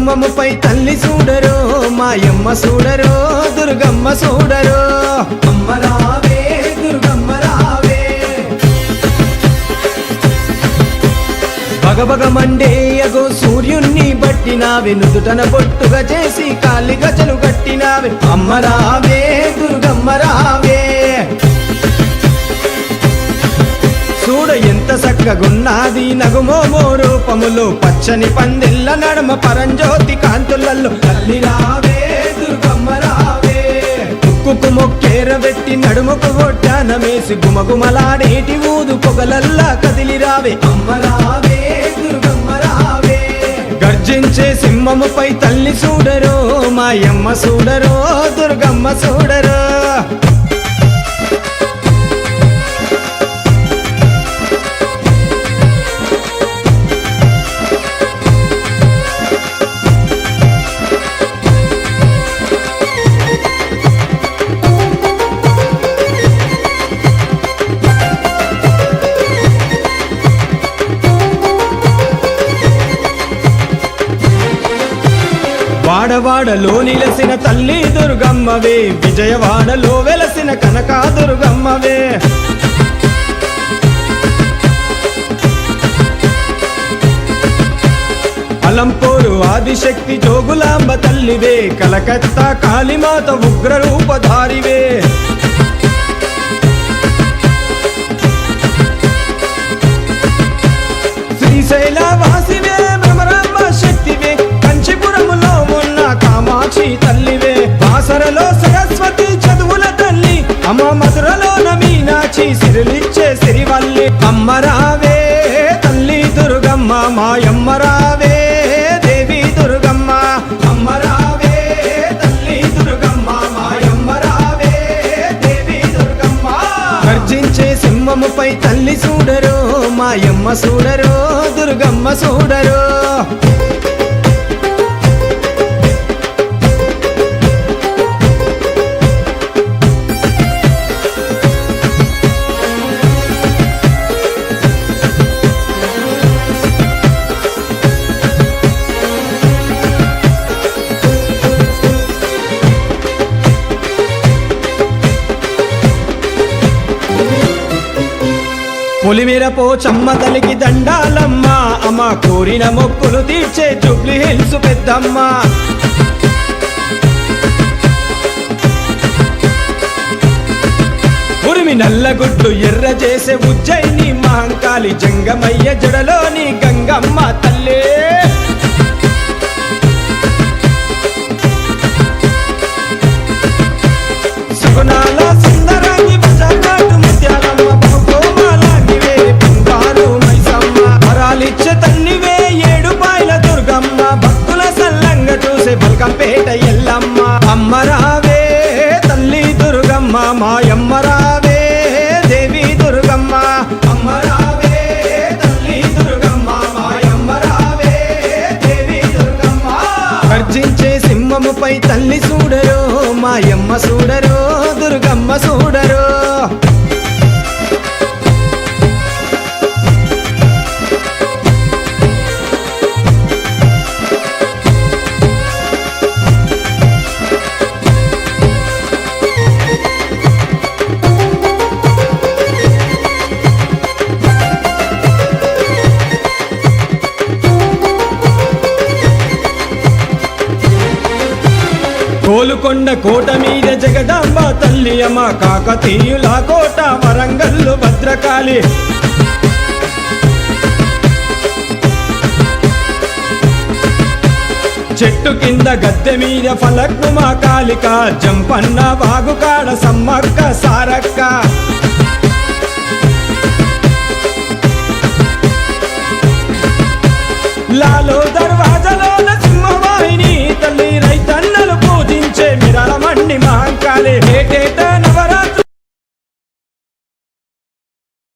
సింహముపై తల్లి చూడరో మాయమ్మ చూడరో దుర్గమ్మ చూడరో అమ్మ రావే దుర్గమ్మ రావే బగబగ మండేయగో సూర్యుణ్ణి బట్టినావే నుదుటన బొట్టుగా చేసి కాలి గజలు కట్టినావే అమ్మ రావే దుర్గమ్మ రావే చూడ ఎంత చక్కగున్నది నగుమోమో రూపములో పచ్చని పందిళ్ళ నడమ పరంజ్యోతి కాంతులలో తల్లి రావే దుర్గమ్మ రావే ముక్కుకు మొక్కేరబెట్టి నడుముకు ఒడ్డానమేసి గుమగుమలాడేటి ఊదు పొగలల్లా కదిలి రావే అమ్మ రావే దుర్గమ్మ రావే గర్జించే సింహముపై తల్లి చూడరో మాయమ్మ చూడరో దుర్గమ్మ చూడరో వాడవాడలో నిలసిన తల్లి దుర్గమ్మవే విజయవాడలో వెలసిన కనకా దుర్గమ్మవే అలంపూరు ఆదిశక్తి జోగులాంబ తల్లివే కలకత్తా కాళీమాత ఉగ్ర రూపధారివే శ్రీశైల వాసివే భ్రమరాంబ శక్తివే కంచిపురములో ఉన్న కామాక్షి తల్లివే బాసరలో సరస్వతి చదువుల తల్లి అమ్మ మధురలోన మీనాక్షి సిరులిచ్చే సిరివల్లి అమ్మ రావే తల్లి దుర్గమ్మ మాయమ్మ రావే దేవి దుర్గమ్మ అమ్మ రావే తల్లి దుర్గమ్మ మాయమ్మ రావే దేవి దుర్గమ్మ గర్జించే సింహముపై తల్లి చూడరో మాయమ్మ చూడరో దుర్గమ్మ చూడరో పులిమిరపో చమ్మ తలికి దండాలమ్మ అమ్మ కోరిన మొక్కులు తీర్చే జూబ్లీ హిల్స్ పెద్దమ్మ ఉరిమి నల్లగుడ్డు ఎర్ర చేసే ఉజ్జయిని మహంకాళి జంగమయ్య జడలోని గంగమ్మ తల్లే సుగుణాల సుందరాంగి బజార్నాటు ముత్యాలమ్మ ఇచ్చ తల్లివే ఏడు పాయల దుర్గమ్మ భక్తుల సల్లంగ చూసే బల్కంపేట ఎల్లమ్మ అమ్మ రావే తల్లి దుర్గమ్మ మాయమ్మ రావే దేవి దుర్గమ్మ అమ్మ రావే తల్లి దుర్గమ్మ మాయమ్మ రావే దేవి దుర్గమ్మ గర్జించే సింహముపై తల్లి చూడరో మాయమ్మ చూడరో దుర్గమ్మ చూడరో గోలుకొండ కోట మీద జగదాంబ తల్లి అమ్మ కాకతీయుల కోట వరంగల్లు భద్రకాళి చెట్టు కింద గద్దె మీద ఫలక్ను మా కాళిక జంపన్న వాగుకాడ సమ్మక్క సారక్క లాలో దర్వాజలోన సింహవాహిని తల్లి రైతన్నలు పూజించే మిరళమండి మహంకాళి ఏటేట